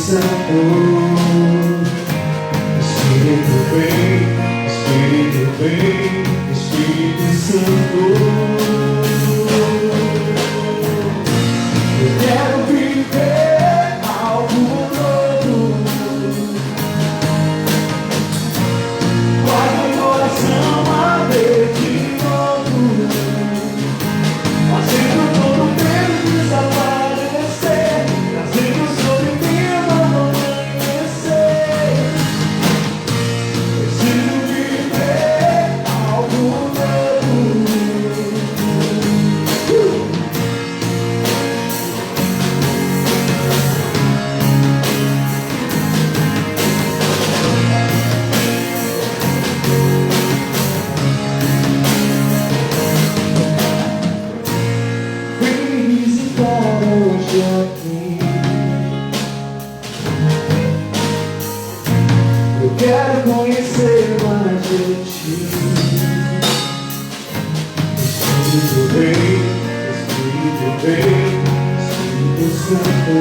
Santo, Espírito vem, Espírito vem, Espírito Santo. Eu quero viver algo novo. Faz meu coração arder de novo, fazendo todo o medo desaparecer, trazendo sobre mim uma nova amanhecer. Preciso viver algo novo. Vem me visitar hoje aqui. Eu quero conhecer mais de ti. Espírito vem, Espírito vem, Espírito Santo.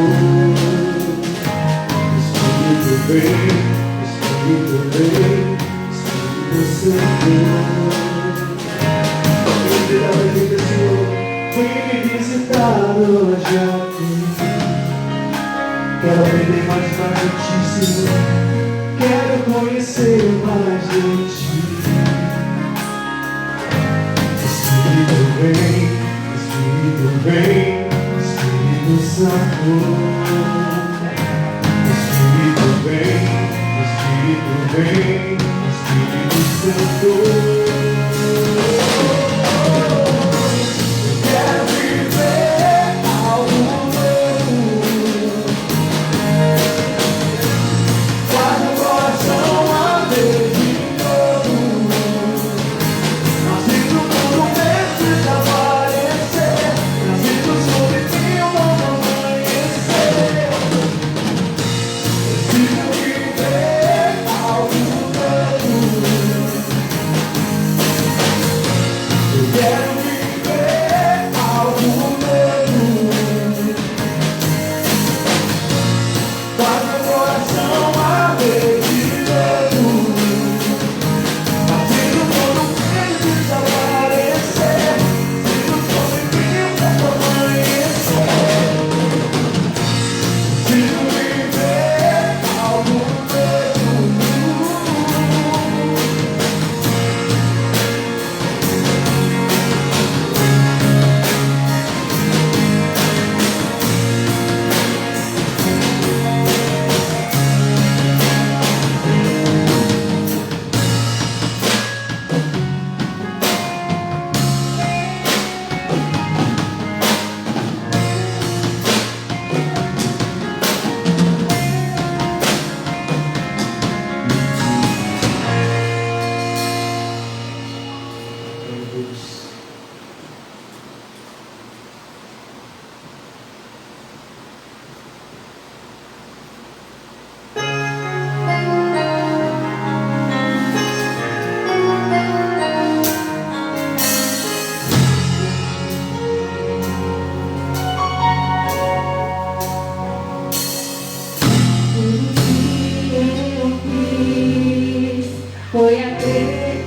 Espírito vem, Espírito vem, Espírito Santo. Vem me visitar hoje aqui. Quero aprender mais de ti, Senhor. Quero conhecer mais de ti. Espírito vem, Espírito vem, Espírito Santo. Espírito vem, Espírito vem, Espírito Santo. Quero viver algo novo. Faz meu coração arder de novo, fazendo todo o medo desaparecer, trazendo sobre mim um novo amanhecer. Preciso viver algo novo. Eu quero viver algo novo. Faz meu coração arder de novo, fazendo todo o medo desaparecer, trazendo sobre mim um novo amanhecer. Preciso viver algo novo. Foi a crer.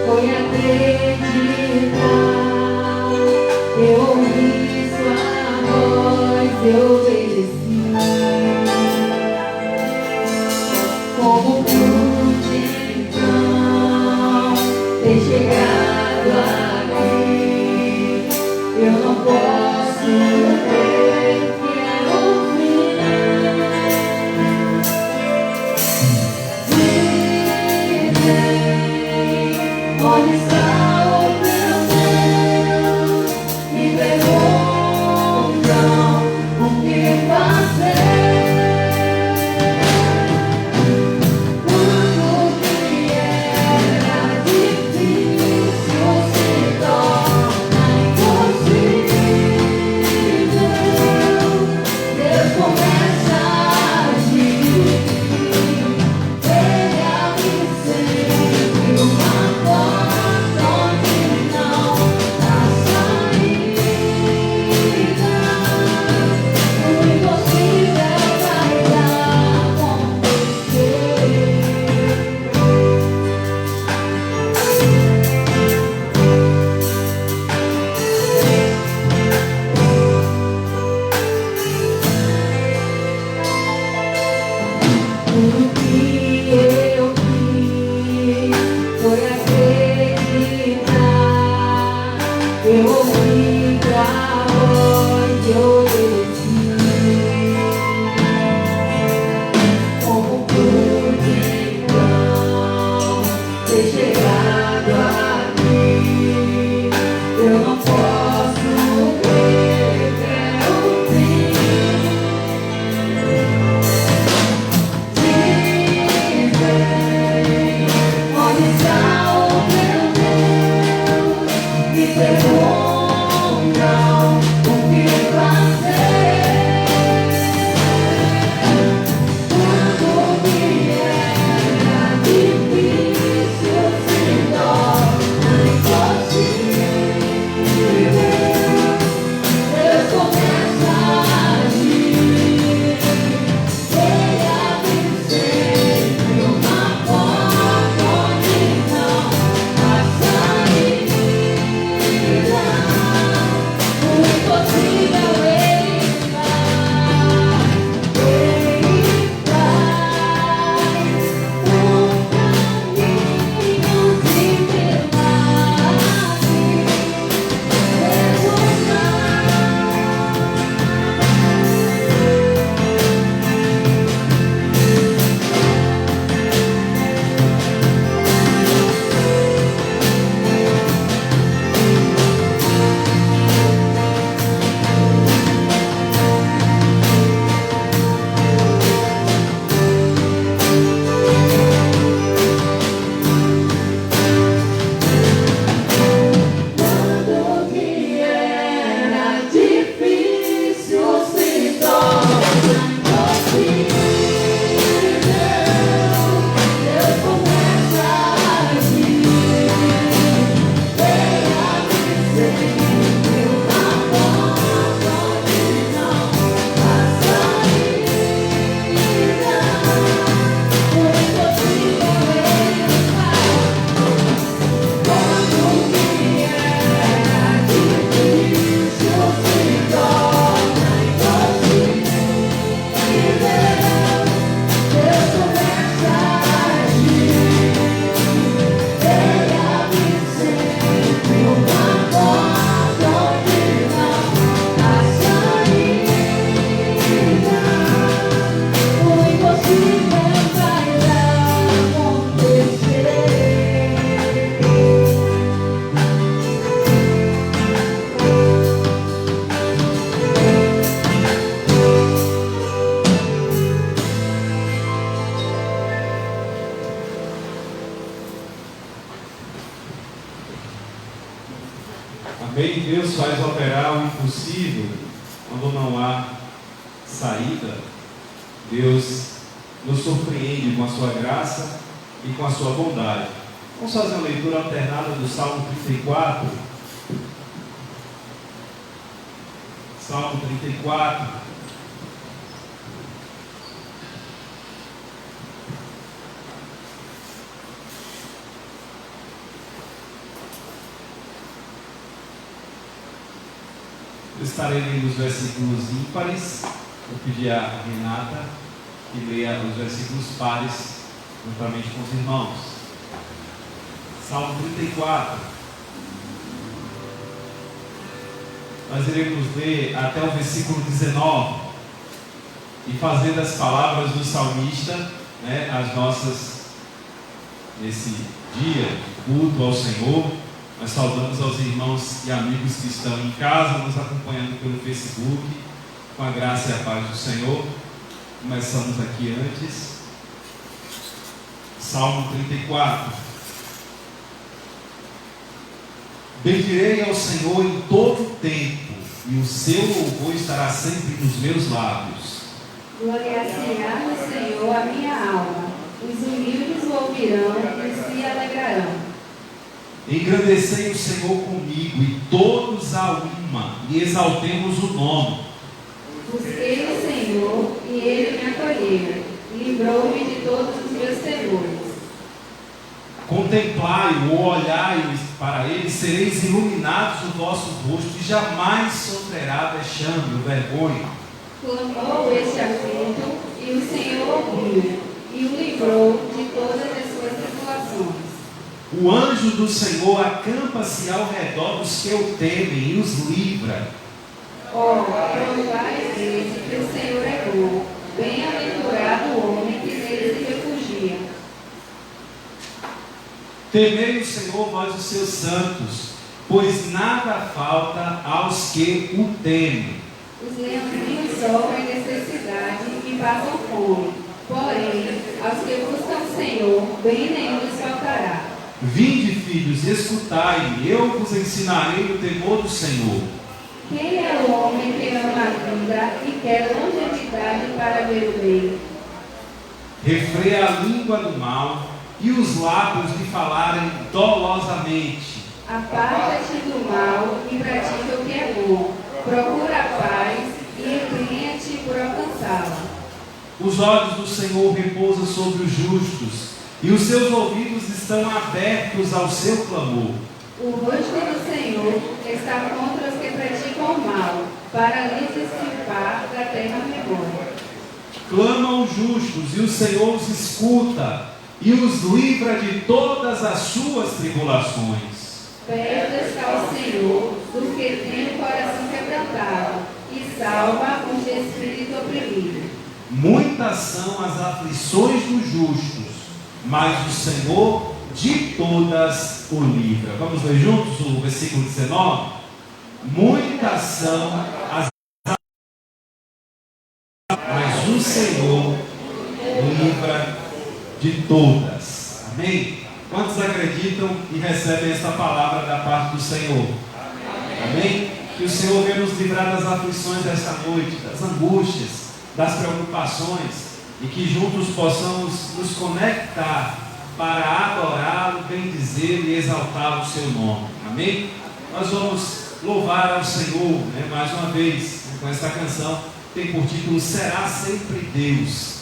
Foi acreditar. Eu ouvi sua voz, eu obedeci. Como pude então ter chegado aqui? Eu não posso crer que é o fim. Dizem, onde está o teu Deus? Me perguntam o que fazer. Quando que era difícil. ter chegado aqui. Eu não posso ver até o fim. Dizem, onde está o meu Deus? Me perguntam o que fazer. Quando me era difícil se torna impossível, Deus começa a agir. Ele abre sempre uma porta onde não há saída. O impossível Ele faz. Ele faz um caminho de milagre. Quando me era difícil se torna impossível, Deus começa a agir. Ele abre sempre uma porta onde não há saída. O impossível Ele faz. Quando me era difícil se torna impossível, Deus começa a agir. Ele abre sempre uma porta onde não há saída. O impossível vai acontecer. Amém? Deus faz operar o impossível quando não há saída. Deus nos surpreende com a sua graça e com a sua bondade. Vamos fazer uma leitura alternada do Salmo 34. Salmo 34. Eu estarei lendo os versículos ímpares. Vou pedir a Renata que leia os versículos pares juntamente com os irmãos. Salmo 34. Nós iremos ler até o versículo 19 e fazer das palavras do salmista, as nossas, nesse dia de culto ao Senhor. Nós saudamos aos irmãos e amigos que estão em casa, nos acompanhando pelo Facebook, com a graça e a paz do Senhor. Começamos aqui antes. Salmo 34. Bendirei ao Senhor em todo o tempo, e o seu louvor estará sempre nos meus lábios. Gloriar-se-á no Senhor a minha alma. Os humildes o ouvirão e se alegrarão. Engrandecei o Senhor comigo, e todos a uma, e exaltemos o nome. Busquei o Senhor e Ele me acolheu. Livrou-me de todos os meus temores. Contemplai-o, olhai para ele, sereis iluminados o vosso rosto, e jamais sofrerá vexame ou vergonha. Clamou este aflito, e o Senhor ouviu, e o livrou de todas as suas tribulações. O anjo do Senhor acampa-se ao redor dos que o temem e os livra. Provai esse que o Senhor é bom. Bem-aventurado o homem que nele se refugia. Temei o Senhor, vós os seus santos, pois nada falta aos que o temem. Os leãozinhos sofrem necessidade e passam fome, porém, aos que buscam o Senhor, bem nenhum lhes faltará. Vinde, filhos, escutai-me, eu vos ensinarei o temor do Senhor. Quem é o homem que ama a vida e quer longevidade para ver o bem? Refreia a língua do mal e os lábios lhe falarem dolosamente. Aparta-te do mal e pratica o que é bom. Procura a paz e empenha-te por alcançá-la. Os olhos do Senhor repousam sobre os justos, e os seus ouvidos estão abertos ao seu clamor. O rosto do Senhor está contra os que praticam o mal, para lhes extirpar da terra a memória. Clamam os justos, e o Senhor os escuta, e os livra de todas as suas tribulações. Perto está o Senhor do que tem o coração quebrantado, e salva os de espírito oprimido. Muitas são as aflições dos justos, mas o Senhor de todas o livra. Vamos ler juntos o versículo 19? Muitas são as mas o Senhor livra de todas. Amém? Quantos acreditam e recebem esta palavra da parte do Senhor? Amém? Que o Senhor venha nos livrar das aflições desta noite, das angústias, das preocupações, e que juntos possamos nos conectar para adorá-lo, bendizer e exaltar o seu nome. Amém? Nós vamos louvar ao Senhor, mais uma vez, com esta canção, tem por título Será Sempre Deus.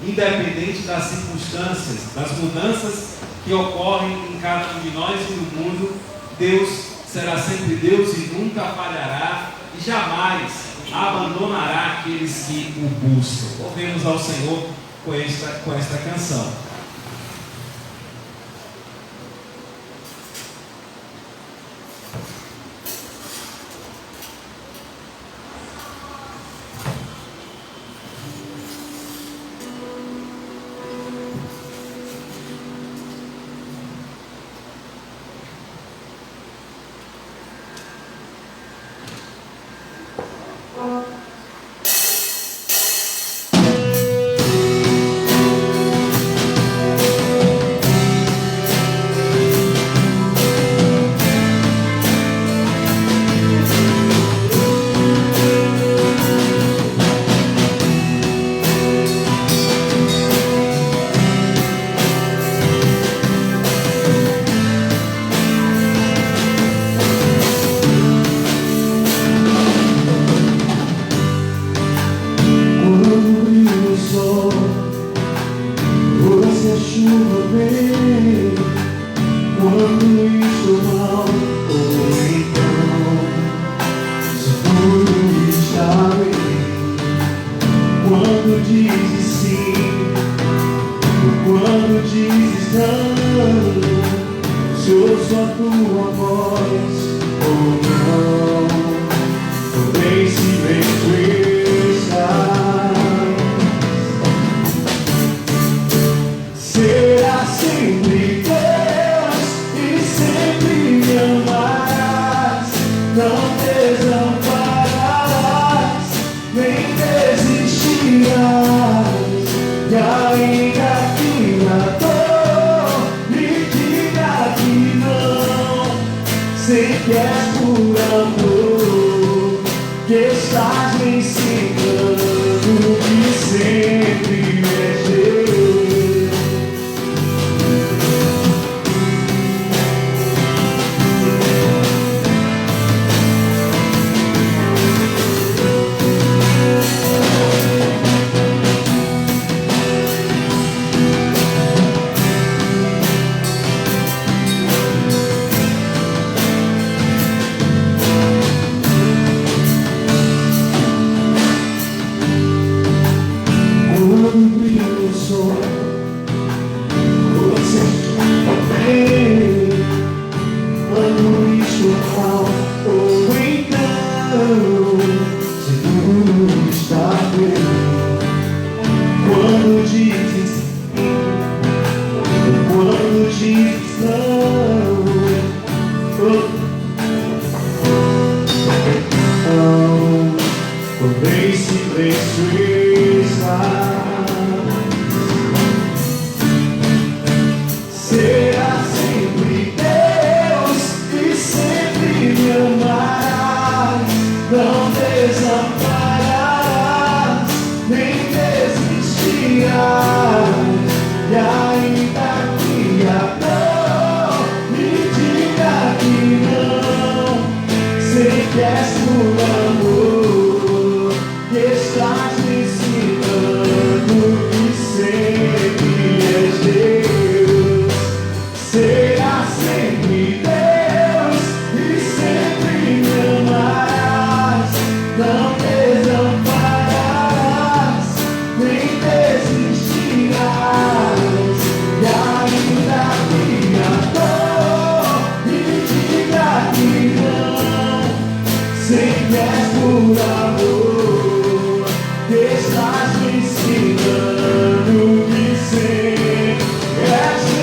Independente das circunstâncias, das mudanças que ocorrem em cada um de nós e no mundo, Deus será sempre Deus e nunca falhará e jamais abandonará aqueles que o buscam. Louvemos ao Senhor com esta canção. silêncio está. Será sempre Deus e sempre me amarás, não desampararás, nem desistirás, e ainda que a dor me diga que não, sei que és por amor, que estás me ensinando que sempre és Deus. Será sempre Deus e sempre me amarás, não desampararás, nem desistirás, e ainda que a dor me diga que não, sei que és por amor, que estás me ensinando que sempre és Deus.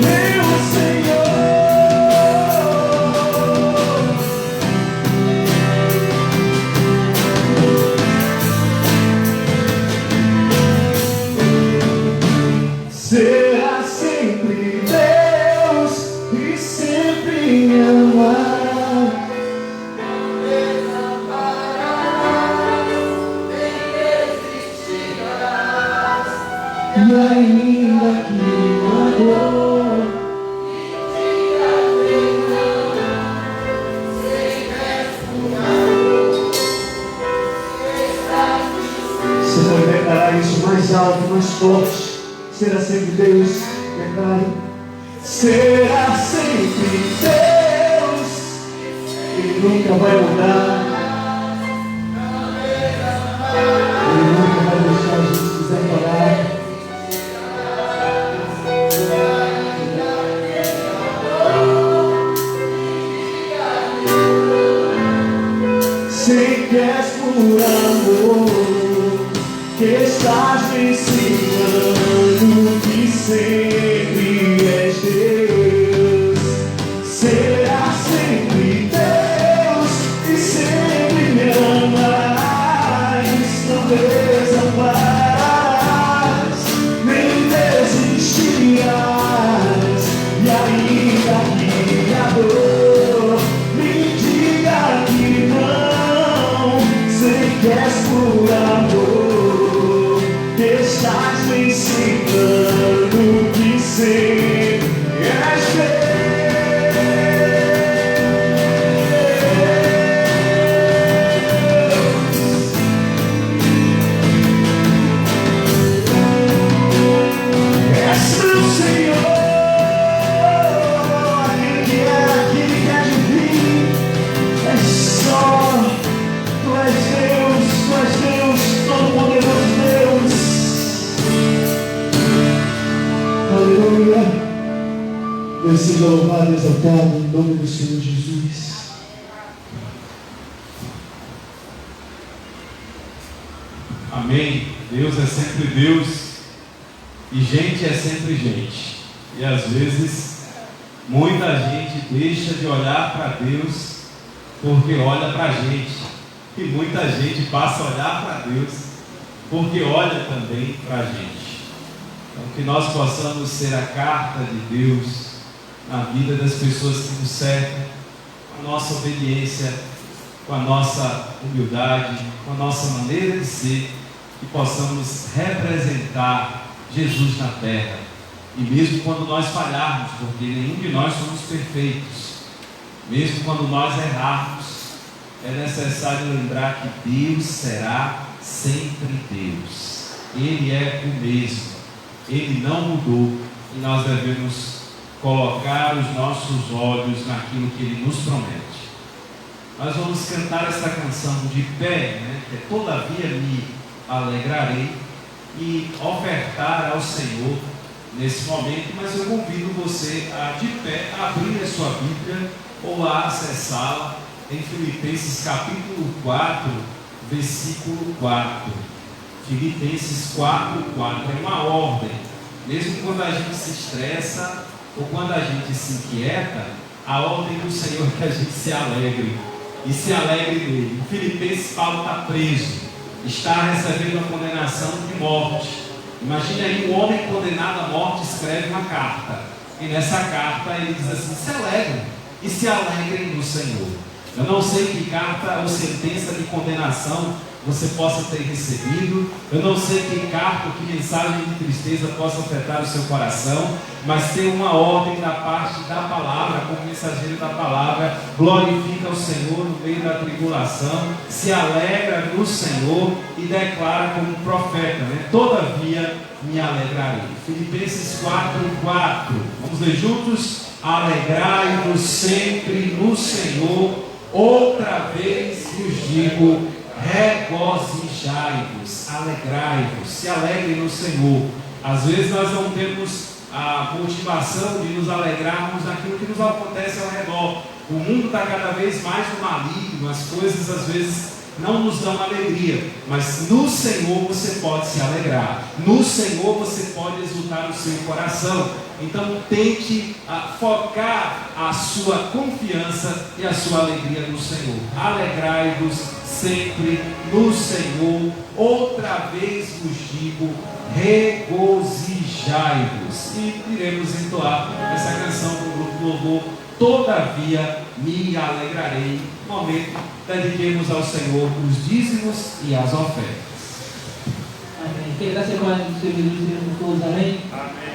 Meu Senhor, será sempre Deus e sempre me amarás. E ainda que a dor você vai declarar isso mais alto, mais forte. Será sempre Deus, declare. Será sempre Deus, Ele nunca vai mudar. Ele nunca vai deixar a gente desamparar. Sei que és por amor, que estás me ensinando que sempre és Deus. Será sempre Deus e sempre me amarás, não desampararás, nem desistirás, e ainda que a dor me diga que não, sei que és por amor, que estás me ensinando que sempre és Deus. És meu Senhor, aquele que é de vir, és só, Tu és Deus, todo-poderoso Deus. Aleluia. Deus seja louvado e exaltado em nome do Senhor Jesus. Amém. Deus é sempre Deus e gente é sempre gente. E às vezes muita gente deixa de olhar para Deus porque olha para a gente. E muita gente passa a olhar para Deus porque olha também para a gente. Então que nós possamos ser a carta de Deus na vida das pessoas que nos cercam, com a nossa obediência, com a nossa humildade, com a nossa maneira de ser, que possamos representar Jesus na terra. E mesmo quando nós falharmos, porque nenhum de nós somos perfeitos, mesmo quando nós errarmos, é necessário lembrar que Deus será sempre Deus. Ele é o mesmo, Ele não mudou, e nós devemos colocar os nossos olhos naquilo que Ele nos promete. Nós vamos cantar essa canção de pé, que é Todavia me alegrarei, e ofertar ao Senhor nesse momento, mas eu convido você a, de pé, abrir a sua Bíblia ou a acessá-la em Filipenses capítulo 4, versículo 4. Filipenses 4:4 é uma ordem. Mesmo quando a gente se estressa ou quando a gente se inquieta, a ordem do Senhor é que a gente se alegre e se alegre nele. Em Filipenses, Paulo está preso, está recebendo a condenação de morte. Imagine aí um homem condenado à morte escreve uma carta, e nessa carta ele diz assim: se alegrem e se alegrem no Senhor. Eu não sei que carta ou sentença de condenação você possa ter recebido, eu não sei que carta ou que mensagem de tristeza possa afetar o seu coração, mas tem uma ordem da parte da palavra, como mensageiro da palavra: glorifica o Senhor no meio da tribulação, se alegra no Senhor e declara como profeta, todavia me alegrarei. Filipenses 4:4, vamos ler juntos? Alegrai-vos sempre no Senhor, outra vez vos digo, regozijai-vos, alegrai-vos, se alegrem no Senhor. Às vezes nós não temos a motivação de nos alegrarmos naquilo que nos acontece ao redor. O mundo está cada vez mais no maligno, as coisas às vezes não nos dão alegria, mas no Senhor você pode se alegrar, no Senhor você pode exultar o seu coração. Então tente focar a sua confiança e a sua alegria no Senhor. Alegrai-vos sempre no Senhor, outra vez vos digo, regozijai-vos. E iremos entoar essa canção do grupo Louvor, todavia me alegrarei. Momento, dediquemos ao Senhor os dízimos e as ofertas. Amém. Quem dá sequência do seu Jesus, iremos todos, amém? Amém.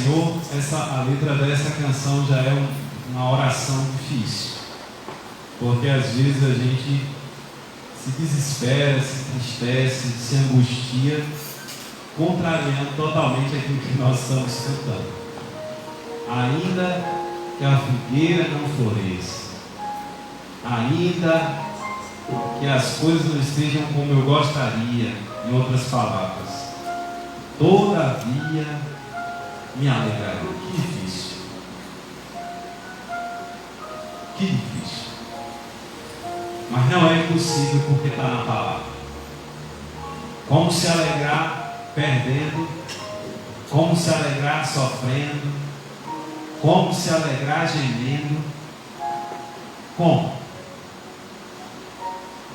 Senhor, a letra dessa canção já é uma oração difícil. Porque às vezes a gente se desespera, se entristece, se angustia, contrariando totalmente aquilo que nós estamos cantando. Ainda que a figueira não floresça, ainda que as coisas não estejam como eu gostaria, em outras palavras, todavia me alegrarei. Que difícil. Que difícil. Mas não é impossível porque está na palavra. Como se alegrar perdendo, como se alegrar sofrendo, como se alegrar gemendo. Como?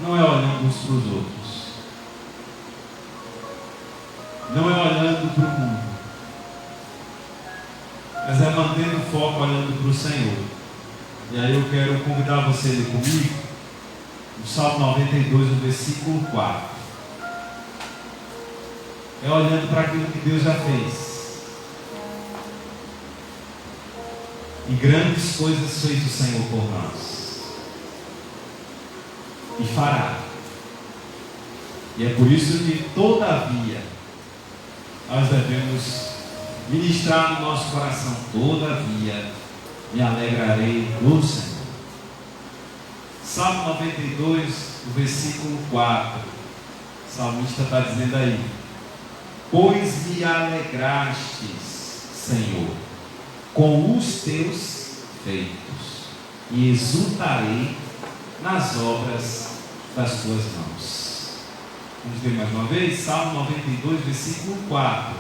Não é olhando uns para os outros, não é olhando para o mundo, mas é mantendo o foco olhando para o Senhor. E aí eu quero convidar você a ler comigo o Salmo 92, no versículo 4. É olhando para aquilo que Deus já fez. E grandes coisas fez o Senhor por nós. E fará. E é por isso que, todavia, nós devemos ministrar no nosso coração: todavia me alegrarei no Senhor. Salmo 92, o versículo 4. O salmista está dizendo aí: pois me alegrastes, Senhor, com os teus feitos, e exultarei nas obras das tuas mãos. Vamos ver mais uma vez, Salmo 92, versículo 4.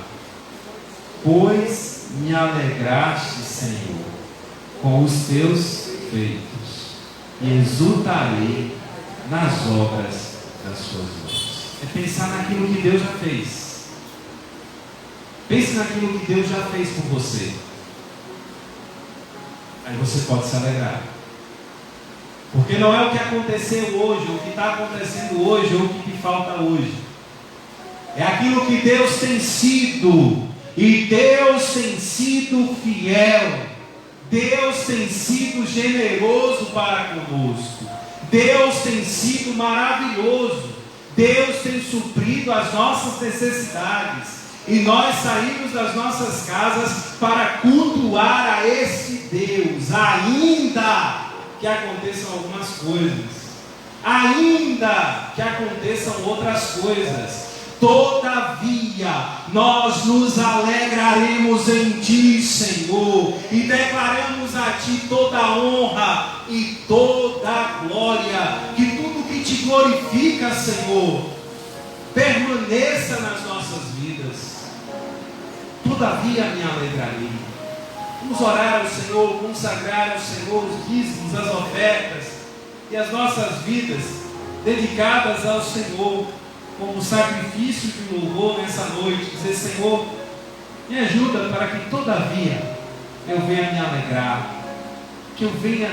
Pois me alegraste, Senhor, com os teus feitos, e exultarei nas obras das tuas mãos. É pensar naquilo que Deus já fez. Pense naquilo que Deus já fez por você. Aí você pode se alegrar. Porque não é o que aconteceu hoje, ou o que está acontecendo hoje, ou o que falta hoje. É aquilo que Deus tem sido. E Deus tem sido fiel. Deus tem sido generoso para conosco. Deus tem sido maravilhoso. Deus tem suprido as nossas necessidades. E nós saímos das nossas casas para cultuar a esse Deus, ainda que aconteçam algumas coisas, ainda que aconteçam outras coisas, todavia nós nos alegraremos em Ti, Senhor, e declaramos a Ti toda a honra e toda a glória, que tudo que Te glorifica, Senhor, permaneça nas nossas vidas. Todavia me alegrarei. Vamos orar ao Senhor, consagrar ao Senhor os dízimos, as ofertas e as nossas vidas dedicadas ao Senhor como sacrifício de louvor nessa noite. Dizer: Senhor, me ajuda para que todavia eu venha me alegrar, que eu venha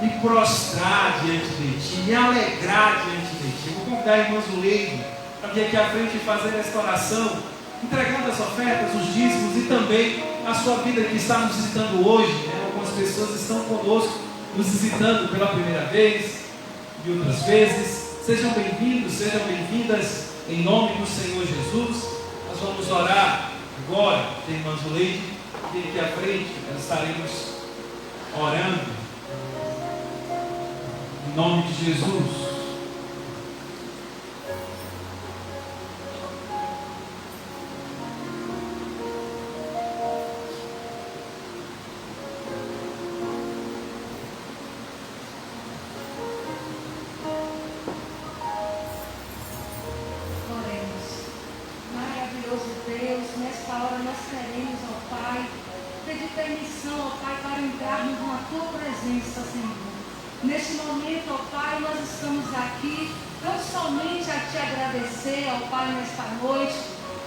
me prostrar diante de Ti, me alegrar diante de Ti. Eu vou convidar a irmã Zuleide para vir aqui à frente e fazer esta oração, entregando as ofertas, os dízimos e também a sua vida que está nos visitando hoje, né? Algumas pessoas estão conosco, nos visitando pela primeira vez e outras vezes. Sejam bem-vindos, sejam bem-vindas, em nome do Senhor Jesus. Nós vamos orar agora. Tem irmã Zuleide, vem aqui à frente, nós estaremos orando em nome de Jesus. Neste momento, ó Pai, nós estamos aqui não somente a Te agradecer, ó Pai, nesta noite.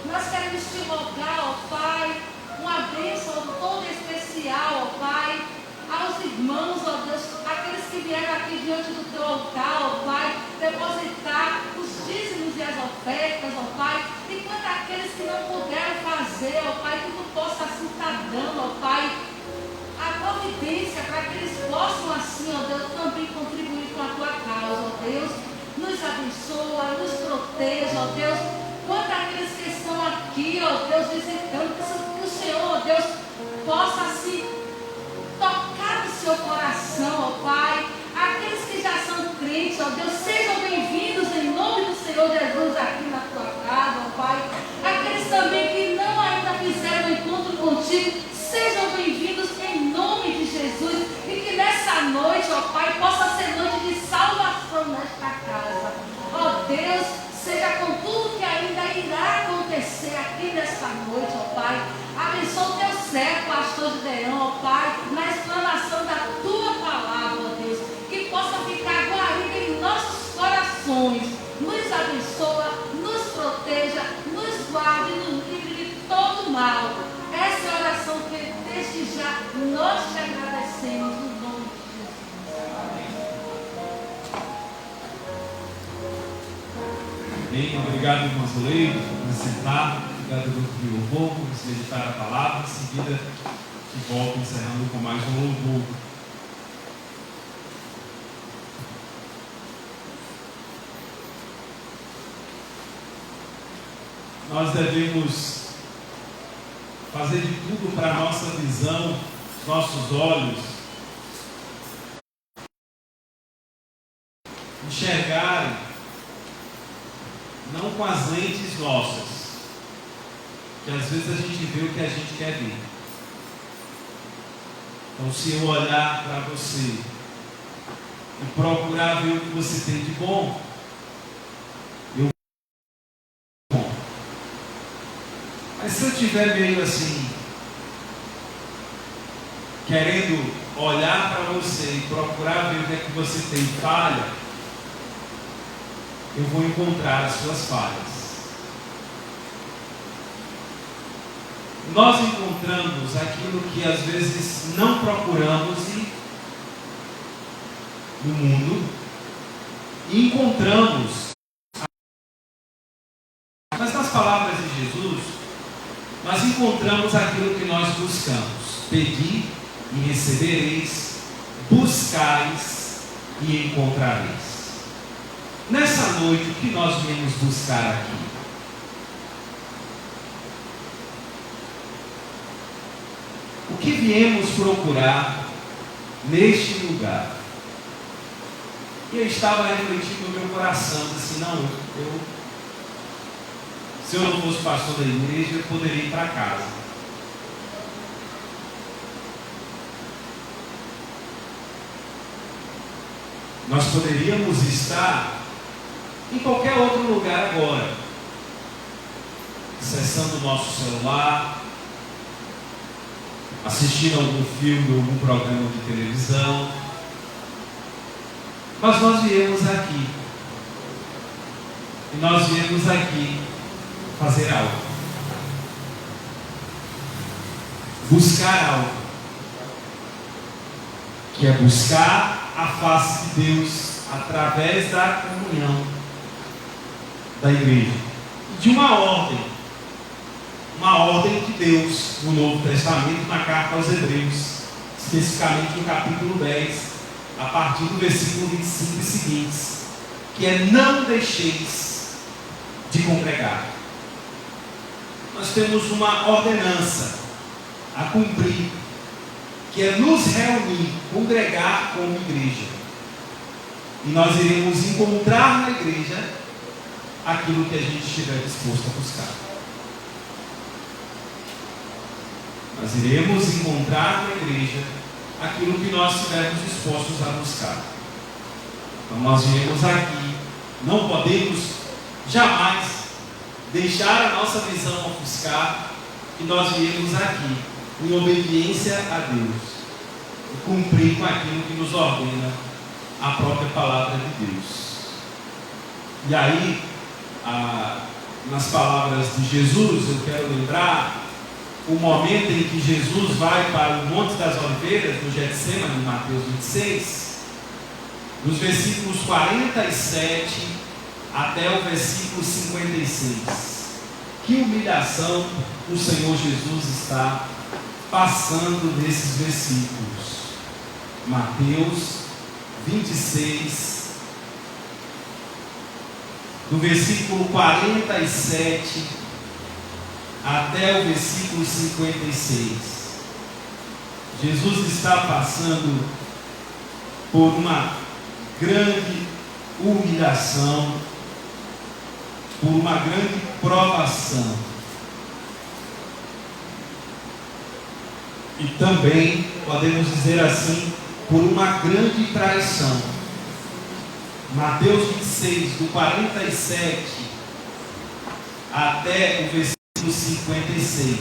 Nós queremos Te rogar, ó Pai, uma bênção toda especial, ó Pai, aos irmãos, ó Deus, aqueles que vieram aqui diante do Teu altar, ó Pai, depositar os dízimos e as ofertas, ó Pai, enquanto aqueles que não puderam fazer, ó Pai, que Tu possa assim estar dando, providência para que eles possam assim, ó Deus, também contribuir com a tua causa, ó Deus. Nos abençoa, nos proteja, ó Deus. Quanto àqueles que estão aqui, ó Deus, visitando, que o Senhor, ó Deus, possa assim tocar no seu coração, ó Pai. Aqueles que já são crentes, ó Deus, sejam bem-vindos em nome do Senhor Jesus aqui na tua casa, ó Pai. Aqueles também que não ainda fizeram o encontro contigo, sejam bem-vindos em nome de Jesus. E que nessa noite, ó Pai, possa ser noite de salvação nesta casa. Ó Deus, seja com tudo que ainda irá acontecer aqui nesta noite, ó Pai. Abençoa o teu servo, pastor Gideão, ó Pai, na explanação da tua palavra, ó Deus. Que possa ficar guarida em nossos corações. Nos abençoa, nos proteja, nos guarde e nos livre de todo mal. Essa é a oração que desde já nós te agradecemos no nome de Jesus. Amém. Obrigado, irmão Zuleide, por sentar. Obrigado, grupo de louvor, por nos meditar a palavra. Em seguida, te volto encerrando com mais um louvor. Nós devemos fazer de tudo para a nossa visão, nossos olhos, enxergarem, não com as lentes nossas, que às vezes a gente vê o que a gente quer ver. Então, se eu olhar para você e procurar ver o que você tem de bom, mas se eu estiver meio assim, querendo olhar para você e procurar ver o que é que você tem falha, eu vou encontrar as suas falhas. Nós encontramos aquilo que às vezes não procuramos no mundo, e encontramos, mas nas palavras de Jesus, nós encontramos aquilo que nós buscamos: pedi e recebereis, buscais e encontrareis. Nessa noite, o que nós viemos buscar aqui? O que viemos procurar neste lugar? E eu estava refletindo no meu coração, assim, não, se eu não fosse pastor da igreja, eu poderia ir para casa. Nós poderíamos estar em qualquer outro lugar agora, acessando o nosso celular, assistindo algum filme, algum programa de televisão, mas nós viemos aqui, e nós viemos aqui fazer algo, buscar algo, que é buscar a face de Deus através da comunhão da igreja, de uma ordem de Deus no Novo Testamento, na carta aos Hebreus, especificamente no capítulo 10, a partir do versículo 25 e seguintes, que é: não deixeis de congregar. Nós temos uma ordenança a cumprir, que é nos reunir, congregar como igreja. E nós iremos encontrar na igreja aquilo que a gente estiver disposto a buscar. Nós iremos encontrar na igreja aquilo que nós estivermos dispostos a buscar. Então nós viemos aqui, não podemos jamais deixar a nossa visão ofuscar, que nós viemos aqui em obediência a Deus e cumprir com aquilo que nos ordena a própria palavra de Deus. E aí, nas palavras de Jesus, eu quero lembrar o momento em que Jesus vai para o Monte das Oliveiras, no Getsemane, em Mateus 26, nos versículos 47 até o versículo 56. Que humilhação o Senhor Jesus está passando nesses versículos. Mateus 26, do versículo 47 até o versículo 56. Jesus está passando por uma grande humilhação, por uma grande provação. E também, podemos dizer assim, por uma grande traição. Mateus 26, do 47 até o versículo 56.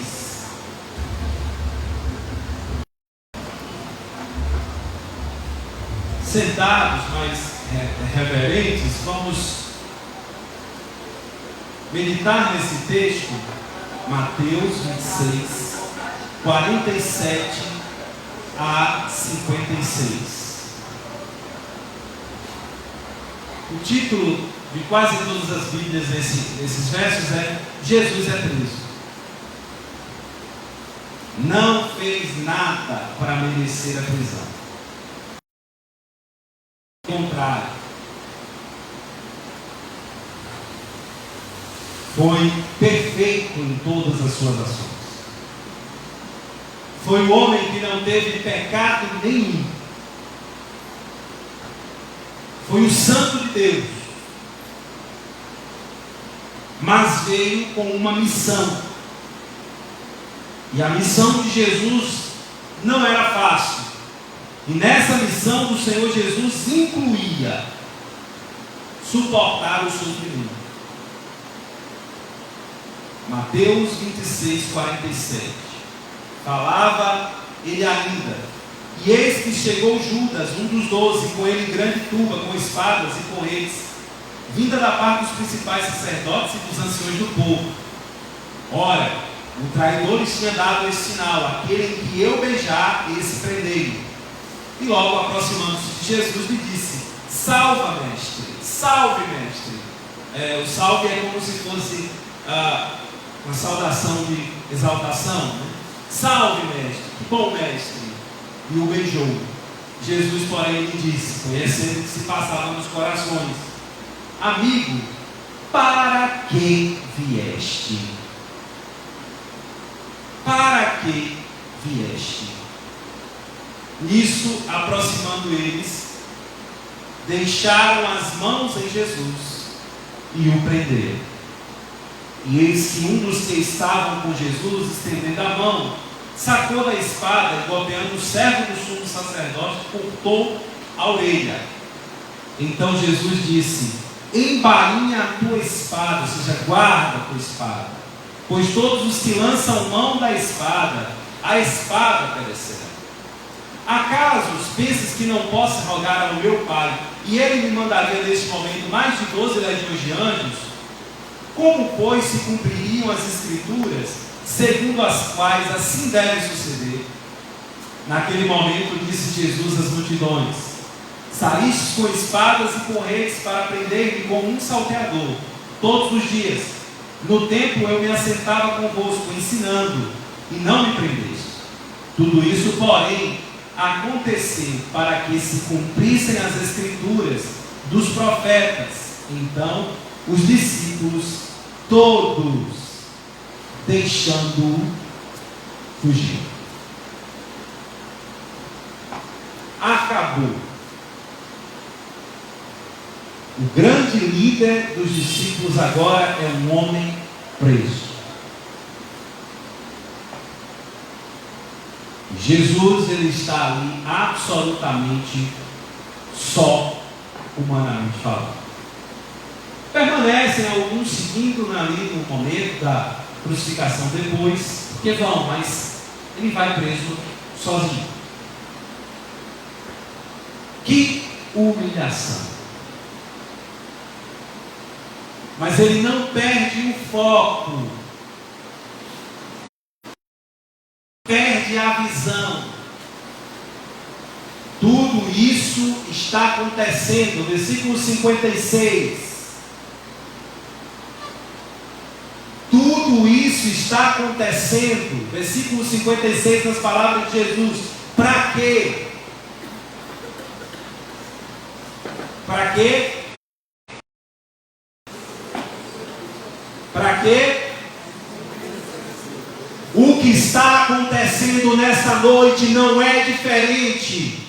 Sentados, mas reverentes, vamos meditar nesse texto, Mateus 26, 47 a 56. O título de quase todas as Bíblias nesses versos é Jesus é preso. Não fez nada para merecer a prisão. Ao contrário, foi perfeito em todas as suas ações. Foi o homem que não teve pecado nenhum. Foi o Santo de Deus. Mas veio com uma missão. E a missão de Jesus não era fácil. E nessa missão do Senhor Jesus incluía suportar o sofrimento. Mateus 26, 47. Falava ele ainda: e eis que chegou Judas, um dos 12, com ele grande turba, com espadas e corretes, vinda da parte dos principais sacerdotes e dos anciões do povo. Ora, o traidor lhes tinha dado esse sinal: aquele em que eu beijar, esse prendei. E logo aproximando-se de Jesus, lhe disse: salva, mestre, salve, mestre. O salve é como se fosse uma saudação de exaltação, né? Salve, mestre, que bom, mestre. E o beijou. Jesus, porém, lhe disse, conhecendo o que se passava nos corações: amigo, para que vieste? Para que vieste? Nisso, aproximando eles, deixaram as mãos em Jesus e o prenderam. E eis que um dos que estavam com Jesus, estendendo a mão, sacou da espada e, golpeando o servo do sumo sacerdote, cortou a orelha. Então Jesus disse: embainha a tua espada, ou seja, guarda a tua espada, pois todos os que lançam mão da espada, a espada perecerá. Acaso pensas que não possa rogar ao meu Pai, e ele me mandaria neste momento mais de 12 legiões de anjos? Como, pois, se cumpririam as Escrituras, segundo as quais assim deve suceder? Naquele momento disse Jesus às multidões: saístes com espadas e corretes para prender-me como um salteador, todos os dias. No templo eu me assentava convosco, ensinando, e não me prendeste. Tudo isso, porém, aconteceu para que se cumprissem as Escrituras dos profetas. Então os discípulos todos, deixando-o, fugiram. Acabou. O grande líder dos discípulos agora é um homem preso. Jesus, ele está ali absolutamente só, humanamente falando. Permanecem alguns seguindo ali no momento da crucificação depois, porque vão, mas ele vai preso sozinho. Que humilhação! Mas ele não perde o foco, perde a visão. Tudo isso está acontecendo, versículo 56. Tudo isso isso está acontecendo, versículo 56 das palavras de Jesus, para quê? Para quê? Para quê? O que está acontecendo nesta noite não é diferente.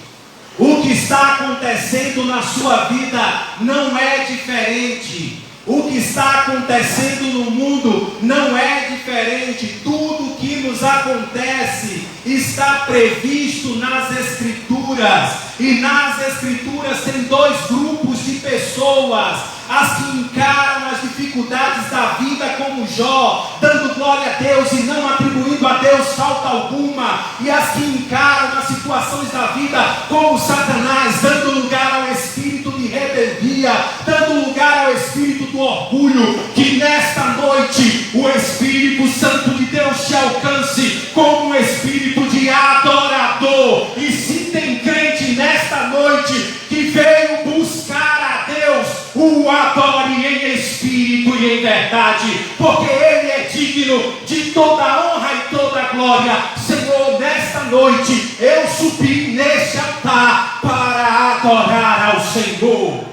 O que está acontecendo na sua vida não é diferente. O que está acontecendo no mundo não é diferente. Tudo que nos acontece está previsto nas Escrituras. E nas Escrituras tem dois grupos de pessoas: as que encaram as dificuldades da vida como Jó, dando glória a Deus e não atribuindo a Deus falta alguma, e as que encaram as situações da vida como Satanás, dando lugar ao espírito de rebeldia, dando lugar ao espírito do orgulho. Que nesta noite o Espírito Santo de Deus te alcance como um espírito de adorador. E se tem crente nesta noite que veio buscar a Deus, o adore em espírito e em verdade, porque Ele é digno de toda honra e toda glória. Senhor, nesta noite eu subi neste altar para adorar ao Senhor,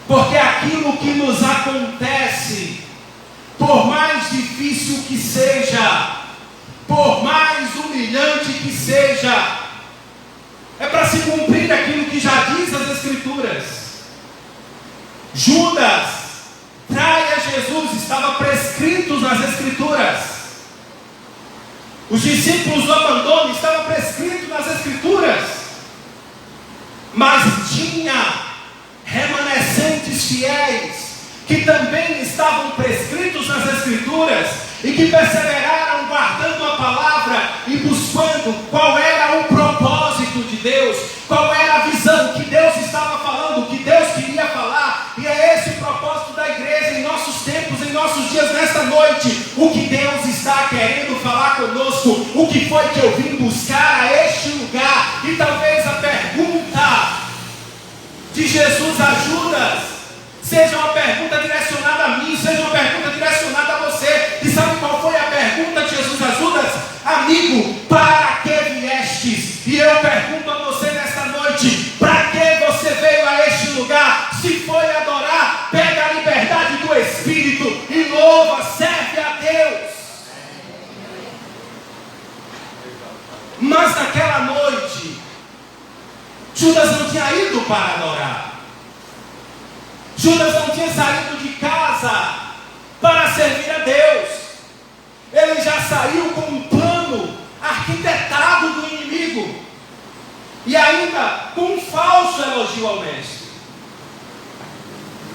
porque aquilo que nos acontece, por mais difícil que seja, por mais humilhante que seja, é para se cumprir aquilo que já diz as Escrituras. Judas trai a Jesus, estava prescrito nas Escrituras. Os discípulos do abandono estavam prescritos nas Escrituras. Mas tinha remanescentes fiéis que também estavam prescritos nas Escrituras e que perseveraram guardando a palavra e buscando qual era o propósito de Deus, qual era a visão que Deus estava falando, que Deus queria falar. E é esse o propósito da igreja em nossos tempos, em nossos dias, nesta noite. O que Deus está querendo falar conosco, o que foi que eu vim buscar a este lugar. E talvez a pergunta de Jesus a Judas seja uma pergunta direcionada a mim, seja uma pergunta direcionada a você. E sabe qual foi a pergunta de Jesus a Judas? Amigo, para que viestes? E eu pergunto a você nesta noite: para que você veio a este lugar? Se foi adorar, pega a liberdade do Espírito e louva, serve a Deus. Mas naquela noite, Judas não tinha ido para adorar. Judas não tinha saído de casa para servir a Deus. Ele já saiu com um plano arquitetado do inimigo, e ainda com um falso elogio ao mestre.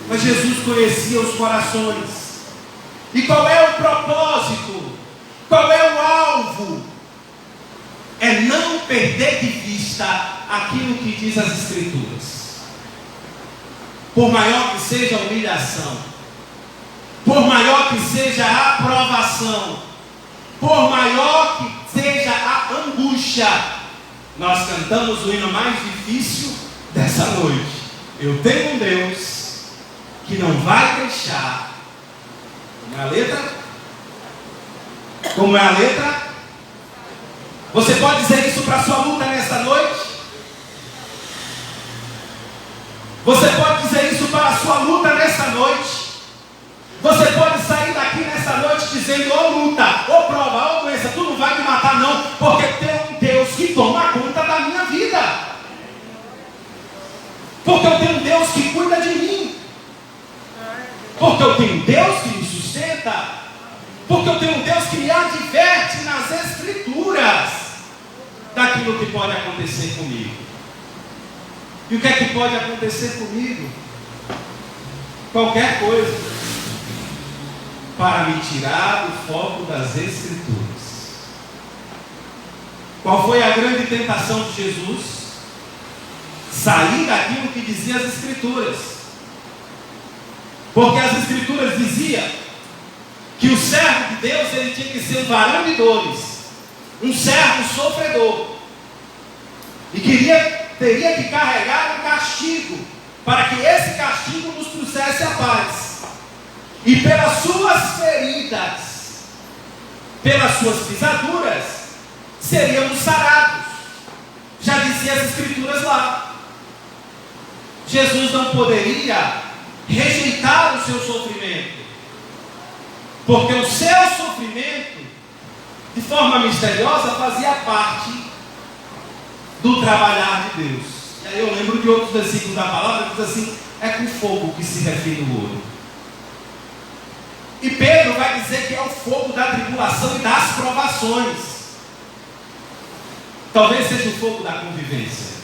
Mas Jesus conhecia os corações. E qual é o propósito? Qual é o alvo? É não perder de vista aquilo que diz as Escrituras. Por maior que seja a humilhação, por maior que seja a aprovação, por maior que seja a angústia, nós cantamos o hino mais difícil dessa noite. Eu tenho um Deus que não vai deixar. Como é a letra? Como é a letra? Você pode dizer isso para a sua luta nesta noite? Você pode dizer isso para a sua luta nesta noite? Você pode sair daqui nesta noite dizendo: ô luta, ô prova, ô doença, tu não vai me matar não, porque tem um Deus que toma conta da minha vida, porque eu tenho um Deus que cuida de mim, porque eu tenho um Deus que me sustenta, porque eu tenho um Deus que me adverte nas Escrituras daquilo que pode acontecer comigo. E o que é que pode acontecer comigo? Qualquer coisa para me tirar do foco das Escrituras. Qual foi a grande tentação de Jesus? Sair daquilo que dizia as Escrituras. Porque as Escrituras diziam que o servo de Deus ele tinha que ser um varão de dores, um servo sofredor, e teria que carregar um castigo, para que esse castigo nos trouxesse a paz. e pelas suas feridas, pelas suas pisaduras, seríamos sarados. Já dizia as Escrituras lá. Jesus não poderia rejeitar o seu sofrimento, porque o seu sofrimento, de forma misteriosa, fazia parte do trabalhar de Deus. E aí eu lembro de outros versículos da palavra que diz assim: é com fogo que se refina o ouro. E Pedro vai dizer que é o fogo da tribulação e das provações. Talvez seja o fogo da convivência.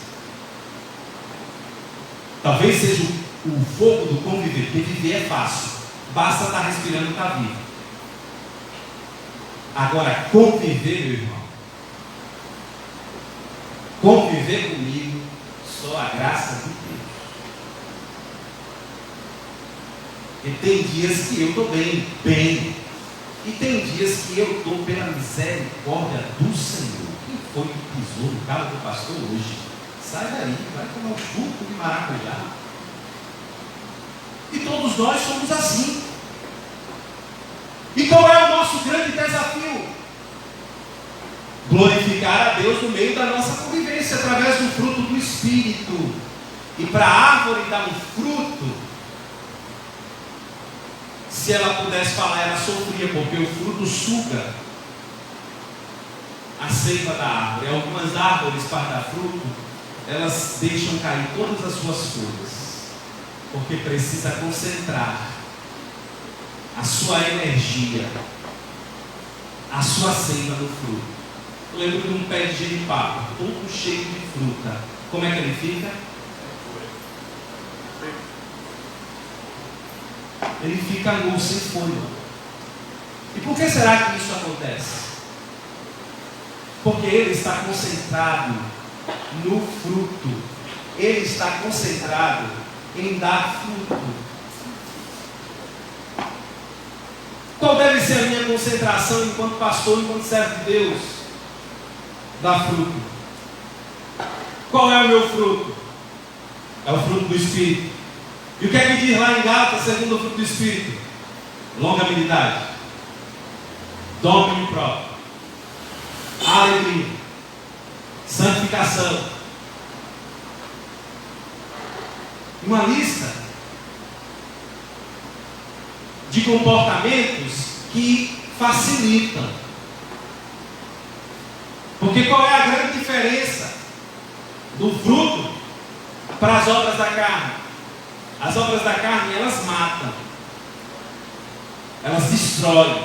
Talvez seja o fogo do conviver, porque viver é fácil, basta estar respirando e estar vivo. Agora, conviver, meu irmão, conviver comigo, só a graça de Deus. E tem dias que eu estou bem, e tem dias que eu estou pela misericórdia do Senhor. Quem foi que pisou no carro do pastor hoje? Sai daí, vai tomar um suco de maracujá. E todos nós somos assim. E qual é o nosso grande desafio? Glorificar a Deus no meio da nossa convivência, através do fruto do Espírito. E para a árvore dar um fruto, se ela pudesse falar, ela sofria, porque o fruto suga a seiva da árvore. Algumas árvores, para dar fruto, elas deixam cair todas as suas folhas, porque precisa concentrar a sua energia, a sua seiva no fruto. Eu lembro de um pé de jenipapo, todo cheio de fruta. Como é que ele fica? Ele fica nu, sem folha. E por que será que isso acontece? Porque ele está concentrado no fruto. Ele está concentrado em dar fruto. Qual deve ser a minha concentração enquanto pastor, enquanto servo de Deus? Dar fruto. Qual é o meu fruto? É o fruto do Espírito. E o que é que diz lá em Gálatas, segundo o fruto do Espírito? Longanimidade, domínio próprio, alegria, santificação. Uma lista de comportamentos que facilitam. Porque qual é a grande diferença do fruto para as obras da carne? As obras da carne, elas matam, elas destroem.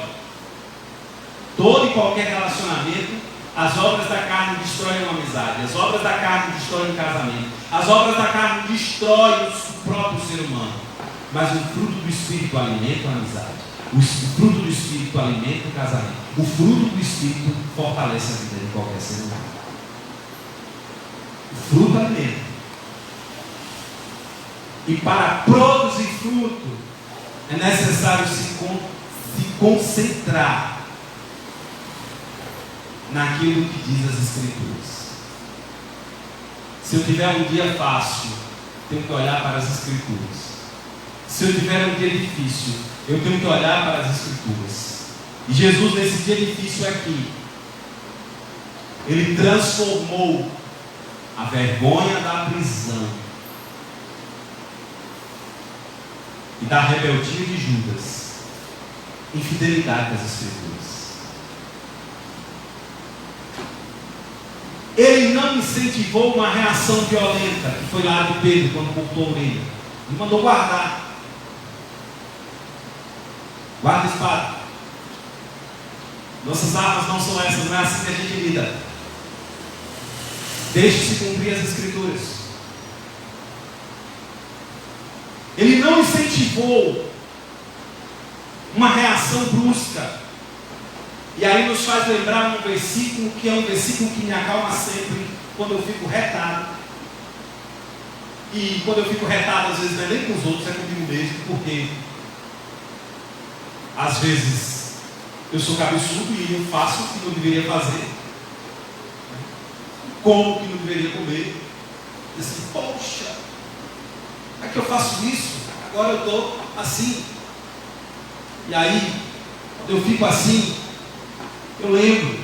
Todo e qualquer relacionamento, as obras da carne destroem uma amizade, as obras da carne destroem um casamento, as obras da carne destroem o próprio ser humano. Mas o fruto do Espírito alimenta a amizade, o fruto do Espírito alimenta o casamento, o fruto do Espírito fortalece a vida de qualquer ser humano. O fruto alimenta. E para produzir fruto, é necessário se concentrar naquilo que diz as Escrituras. Se eu tiver um dia fácil, tenho que olhar para as Escrituras. Se eu tiver um dia difícil, eu tenho que olhar para as Escrituras. E Jesus, nesse dia difícil aqui, Ele transformou a vergonha da prisão e da rebeldia de Judas em fidelidade às Escrituras. Ele não incentivou uma reação violenta, que foi lá de Pedro quando cortou a orelha. Ele mandou guardar. Guarda a espada. Nossas armas não são essas, não é assim que a gente lida. Deixe-se cumprir as Escrituras. Ele não incentivou uma reação brusca. E aí nos faz lembrar um versículo que é um versículo que me acalma sempre quando eu fico retado. E quando eu fico retado, às vezes não é nem com os outros, é comigo mesmo, porque às vezes eu sou cabeçudo e eu faço o que não deveria fazer, como o que não deveria comer. E assim, poxa, é que eu faço isso, agora eu estou assim. E aí, quando eu fico assim, eu lembro,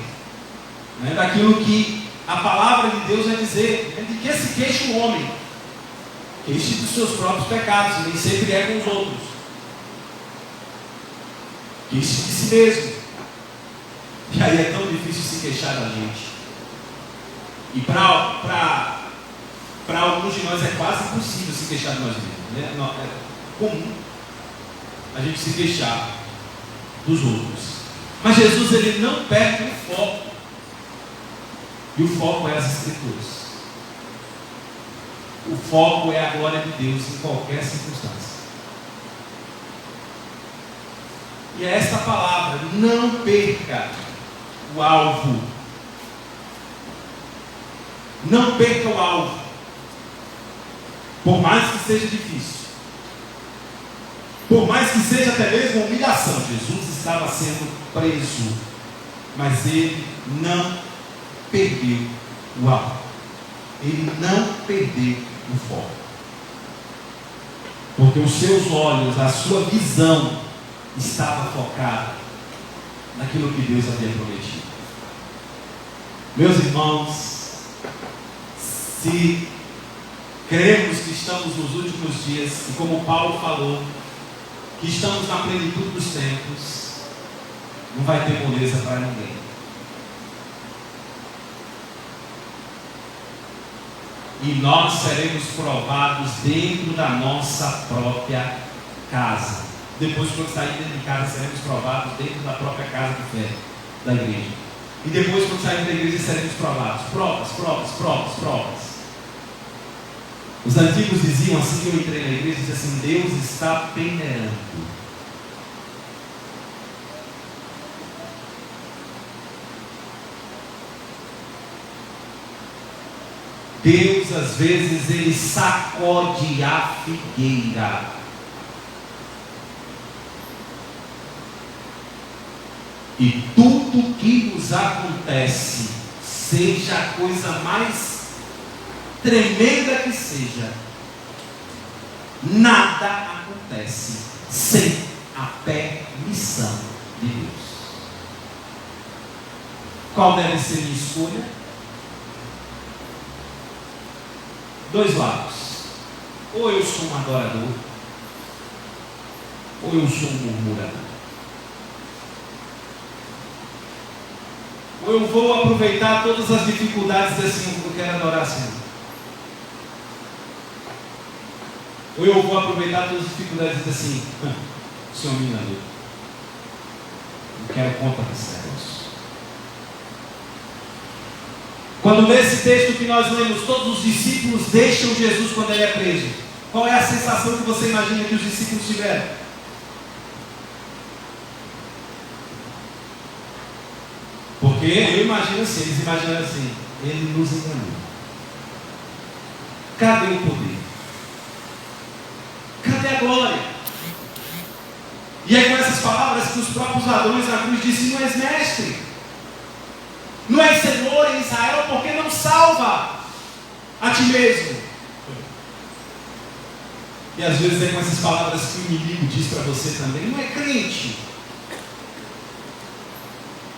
né, daquilo que a palavra de Deus vai dizer, né, de que se queixa o homem, queixe dos seus próprios pecados, nem sempre é com os outros, queixe de si mesmo. E aí é tão difícil se queixar da gente. E para alguns de nós é quase impossível se queixar de nós mesmos, né? É comum a gente se queixar dos outros. Mas Jesus, ele não perde o foco. E o foco é as Escrituras. O foco é a glória de Deus em qualquer circunstância. E é esta palavra: não perca o alvo. Não perca o alvo. Por mais que seja difícil, por mais que seja até mesmo uma humilhação. Jesus estava sendo preso, mas ele não perdeu o alvo. Ele não perdeu o foco. Porque os seus olhos, a sua visão estava focada naquilo que Deus havia prometido. Meus irmãos, se cremos que estamos nos últimos dias, e como Paulo falou, que estamos na plenitude dos tempos, não vai ter moleza para ninguém. E nós seremos provados dentro da nossa própria casa. Depois, quando sair dentro de casa, seremos provados dentro da própria casa de fé da igreja. E depois, quando sairmos da igreja, seremos provados. Provas. Os antigos diziam, assim que eu entrei na igreja, diziam assim: Deus está peneirando. Deus, às vezes, ele sacode a figueira. E tudo que nos acontece, seja a coisa mais tremenda que seja, nada acontece sem a permissão de Deus. Qual deve ser a minha escolha? Dois lados. Ou eu sou um adorador, ou eu sou um murmurador. Ou eu vou aproveitar todas as dificuldades e dizer assim: eu quero adorar Senhor. Ou eu vou aproveitar todas as dificuldades e dizer assim: Senhor me enganou, não quero conta desse negócio. Quando nesse texto que nós lemos, todos os discípulos deixam Jesus quando ele é preso, qual é a sensação que você imagina que os discípulos tiveram? Porque eu imagino assim, eles imaginam assim: ele nos enganou. Cadê o poder? Cadê a glória? E é com essas palavras que os próprios ladrões na cruz dizem: não és mestre, não és Senhor em Israel, porque não salva a ti mesmo. E às vezes é com essas palavras que o inimigo diz para você também: não é crente,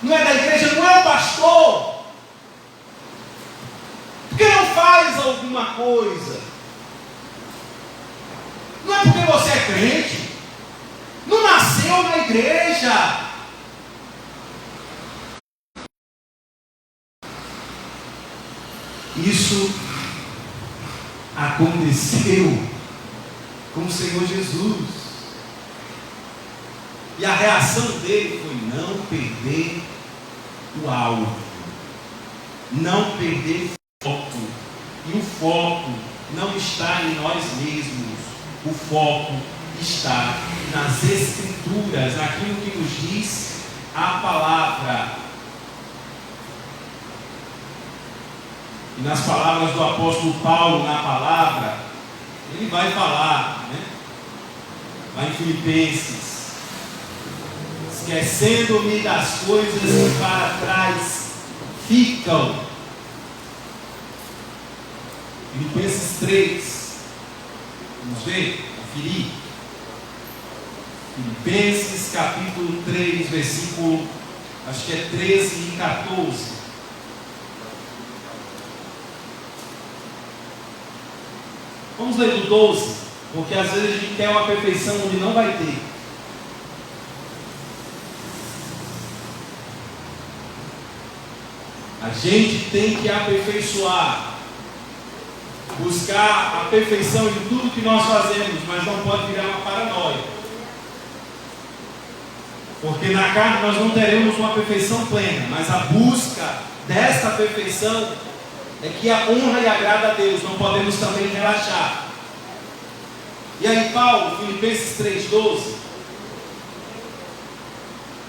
não é da igreja, não é o pastor, porque não faz alguma coisa. Não é porque você é crente, não nasceu na igreja. Isso aconteceu com o Senhor Jesus. E a reação dele foi não perder o alvo, não perder o foco. E o foco não está em nós mesmos, o foco está nas Escrituras, naquilo que nos diz a palavra. E nas palavras do apóstolo Paulo, na palavra, ele vai falar, né? Lá em Filipenses: esquecendo-me das coisas que para trás ficam. Filipenses 3, vamos ver, conferir. Filipenses capítulo 3, versículo, acho que é 13 e 14. Vamos ler do 12, porque às vezes a gente quer uma perfeição onde não vai ter. A gente tem que aperfeiçoar, buscar a perfeição em tudo que nós fazemos, mas não pode virar uma paranoia. Porque na carne nós não teremos uma perfeição plena, mas a busca desta perfeição é que a honra e agrada a Deus, não podemos também relaxar. E aí Paulo, Filipenses 3,12,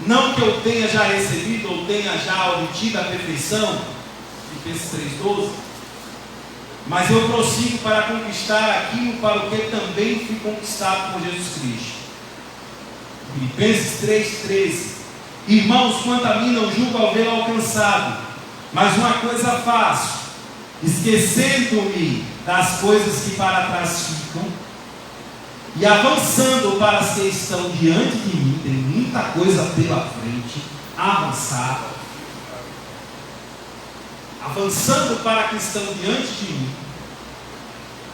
não que eu tenha já recebido ou tenha já obtido a perfeição, Filipenses 3,12, mas eu prossigo para conquistar aquilo para o que também fui conquistado por Jesus Cristo. Filipenses 3,13, irmãos, quanto a mim não julgo ao vê-lo alcançado, mas uma coisa faço, esquecendo-me das coisas que para trás ficam, e avançando para as que estão diante de mim, tem muita coisa pela frente, avançar, avançando para as que estão diante de mim,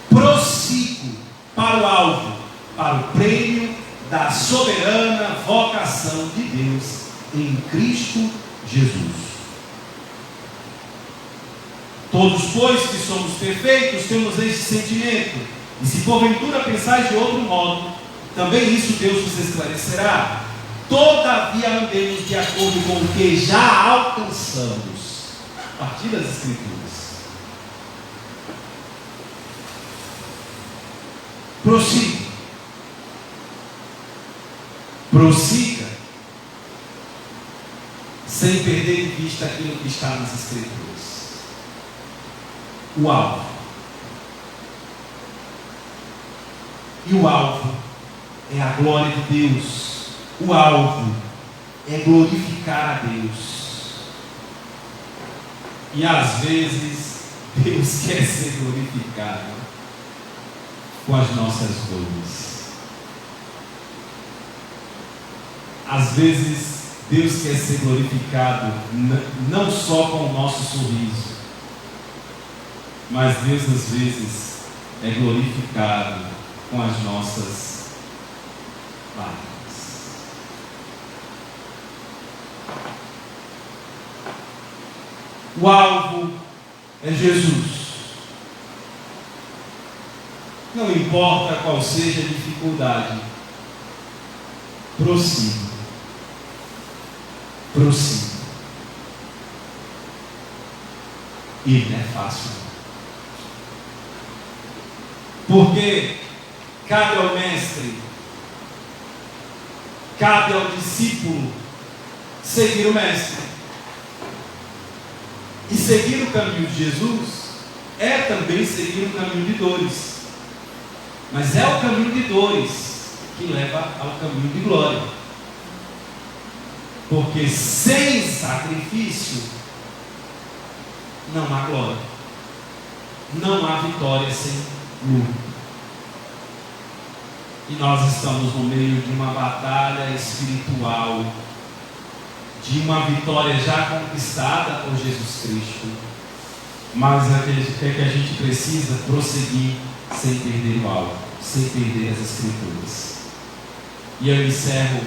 prossigo para o alvo, para o prêmio da soberana vocação de Deus em Cristo Jesus. Todos, pois, que somos perfeitos, temos este sentimento. E se porventura pensais de outro modo, também isso Deus vos esclarecerá. Todavia andemos de acordo com o que já alcançamos, a partir das Escrituras. Prossiga, sem perder de vista aquilo que está nas Escrituras. O alvo. E o alvo é a glória de Deus. O alvo é glorificar a Deus. E às vezes Deus quer ser glorificado com as nossas dores. Às vezes Deus quer ser glorificado não só com o nosso sorriso, mas Deus às vezes é glorificado com as nossas lágrimas. O alvo é Jesus. Não importa qual seja a dificuldade, prossiga. E não é fácil. Porque cabe ao mestre, cabe ao discípulo seguir o mestre. E seguir o caminho de Jesus é também seguir o caminho de dores. Mas é o caminho de dores que leva ao caminho de glória. Porque sem sacrifício não há glória. Não há vitória sem luta. E nós estamos no meio de uma batalha espiritual, de uma vitória já conquistada por Jesus Cristo. Mas é que a gente precisa prosseguir sem perder o alvo, sem perder as Escrituras. E eu encerro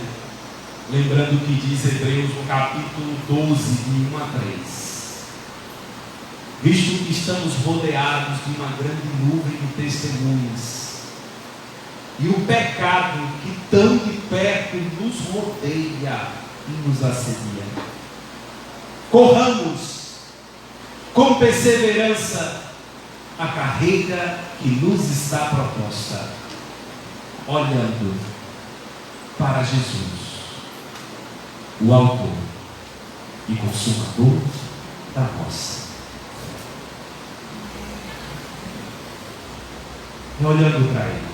lembrando o que diz Hebreus no capítulo 12, de 1 a 3. Visto que estamos rodeados de uma grande nuvem de testemunhas, e o pecado que tão de perto nos rodeia e nos assedia, corramos com perseverança a carreira que nos está proposta, olhando para Jesus, o autor e consumador da nossa. E olhando para Ele,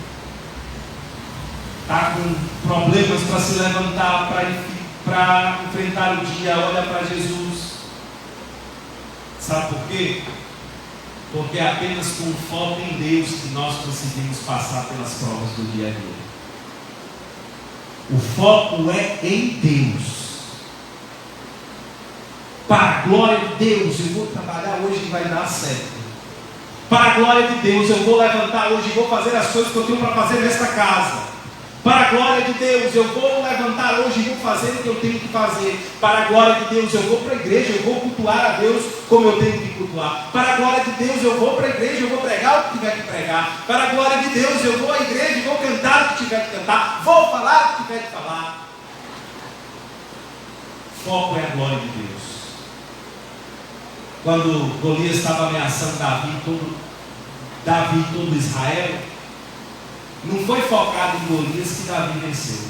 está com problemas para se levantar, para enfrentar o dia, olha para Jesus. Sabe por quê? Porque é apenas com foco em Deus que nós conseguimos passar pelas provas do dia a dia. O foco é em Deus. Para a glória de Deus, eu vou trabalhar hoje e vai dar certo. Para a glória de Deus, eu vou levantar hoje e vou fazer as coisas que eu tenho para fazer nesta casa. Para a glória de Deus, eu vou levantar hoje e vou fazer o que eu tenho que fazer. Para a glória de Deus, eu vou para a igreja, eu vou cultuar a Deus como eu tenho que cultuar. Para a glória de Deus, eu vou para a igreja, eu vou pregar o que tiver que pregar. Para a glória de Deus, eu vou à igreja e vou cantar o que tiver que cantar. Vou falar o que tiver que falar. Foco é a glória de Deus. Quando Golias estava ameaçando Davi e todo Israel, não foi focado em Golias que Davi venceu.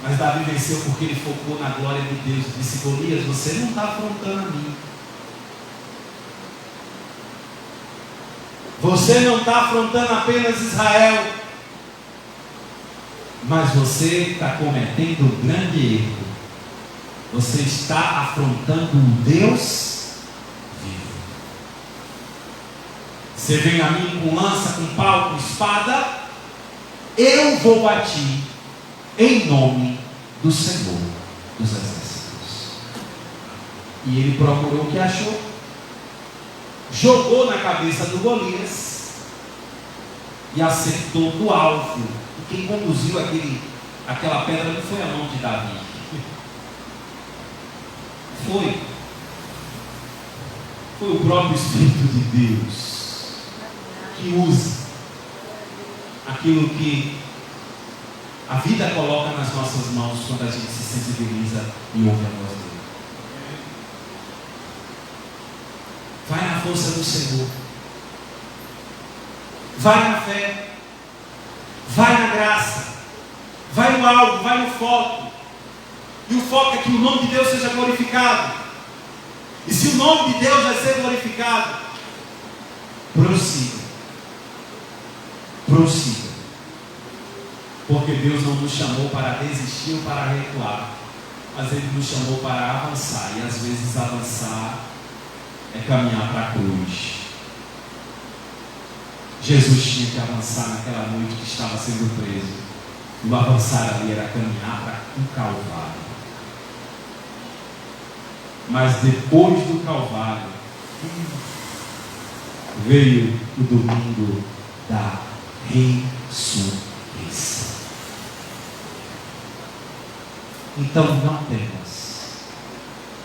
Mas Davi venceu porque ele focou na glória de Deus. Disse: Golias, você não está afrontando a mim. Você não está afrontando apenas Israel. Mas você está cometendo um grande erro. Você está afrontando um Deus vivo. Você vem a mim com lança, com pau, com espada. Eu vou a ti em nome do Senhor dos Exércitos. E ele procurou o que achou. Jogou na cabeça do Golias e acertou do alvo. E quem conduziu aquela pedra não foi a mão de Davi. Foi o próprio Espírito de Deus que usa aquilo que a vida coloca nas nossas mãos quando a gente se sensibiliza e ouve a voz dele. Vai na força do Senhor. Vai na fé. Vai na graça. Vai no alvo, vai no foco. E o foco é que o nome de Deus seja glorificado. E se o nome de Deus vai ser glorificado, prossiga. Prossiga. Porque Deus não nos chamou para desistir ou para recuar, mas Ele nos chamou para avançar. E às vezes avançar é caminhar para a cruz. Jesus tinha que avançar naquela noite que estava sendo preso. E o avançar ali era caminhar para o Calvário. Mas depois do Calvário veio o domingo da ressurreição. Então não temas.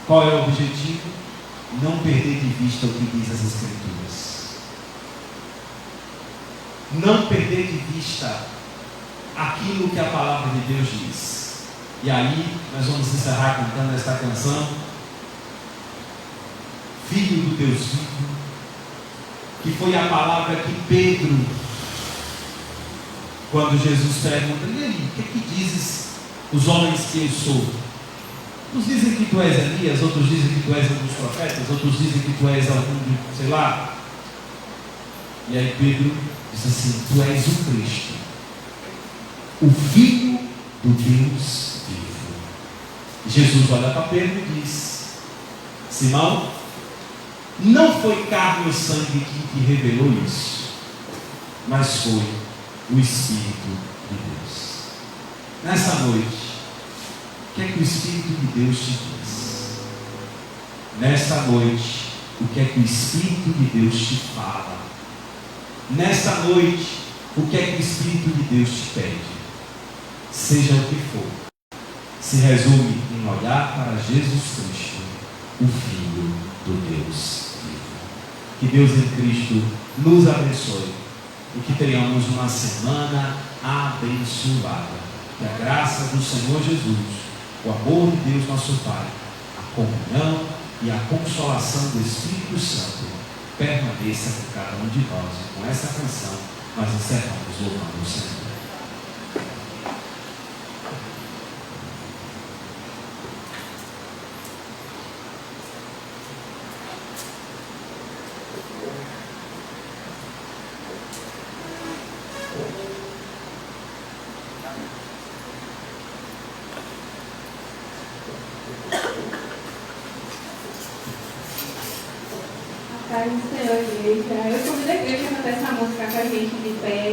Qual é o objetivo? Não perder de vista o que diz as Escrituras. Não perder de vista aquilo que a palavra de Deus diz. E aí nós vamos encerrar cantando esta canção, Filho do Deus vivo, que foi a palavra que Pedro, quando Jesus pergunta: e aí, o que dizes os homens que eu sou? Uns dizem que tu és Elias, outros dizem que tu és um dos profetas, outros dizem que tu és algum, sei lá. E aí Pedro diz assim: tu és o Cristo, o Filho do Deus vivo. E Jesus olha para Pedro e diz: Simão, não foi carne ou sangue que te revelou isso, mas foi o Espírito de Deus. Nessa noite, o que é que o Espírito de Deus te diz? Nesta noite, o que é que o Espírito de Deus te fala? Nesta noite, o que é que o Espírito de Deus te pede? Seja o que for, se resume em olhar para Jesus Cristo, o Filho do Deus vivo. Que Deus em Cristo nos abençoe e que tenhamos uma semana abençoada. Que a graça do Senhor Jesus, o amor de Deus nosso Pai, a comunhão e a consolação do Espírito Santo permaneça com cada um de nós. E com essa canção nós encerramos louvando o Senhor. Paz do Senhor, igreja. Eu convido a igreja a cantar essa música com a gente de pé.